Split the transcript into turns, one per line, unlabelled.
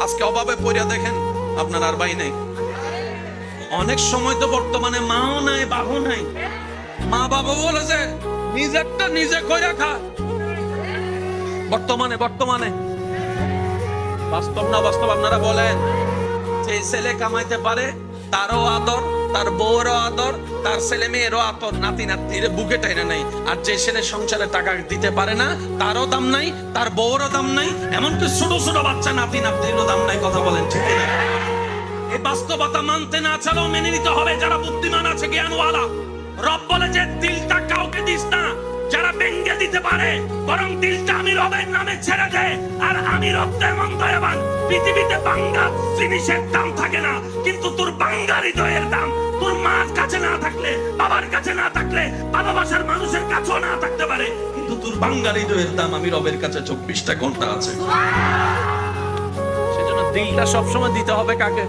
আজকে অভাবে পড়িয়া দেখেন আপনার আর ভাই নাই। অনেক সময় তো বর্তমানে মাও নাই, বাবু নাই। মা বাবা বলেছে নিজেরটা নিজে কইরা খা। বর্তমানে বাস্তব না বাস্তব আপনারা বলেন। যে ছেলে কামাইতে পারে তারও আদর, তার বউরও আদর, তার ছেলে মেয়েরও আদর, নাতি নাতনির বুকে টাইনা নাই। আর যে ছেলে সংসারে টাকা দিতে পারে না তারও দাম নাই, তার বউরও দাম নাই, এমনকি ছোট ছোট বাচ্চা নাতি নাতনিরও দাম নাই। কথা বলেন ঠিক না? এই বাস্তবতা মানতে না চালেও মেনে নিতে হবে যারা বুদ্ধিমান আছে, জ্ঞানওয়ালা। রব বলে যে দিলটা কাউকে দিস না যারা ভেঙে দিতে পারে, বরং দিলটা আমি রবের নামে ছেড়ে দে। আর আমি রব তেমন দয়াবান, পৃথিবীতে বাঙ্গা জিনিসের দাম থাকে না, কিন্তু তোর বাঙ্গা হৃদয়ের দাম তোর মার কাছে না থাকলে, বাবার কাছে না থাকলে, ভালোবাসার মানুষের কাছেও না থাকতে পারে, কিন্তু তোর বাঙ্গা হৃদয়ের দাম আমি রবের কাছে 24টা ঘন্টা আছে। সেজন্য দিলটা সবসময় দিতে হবে কাকে?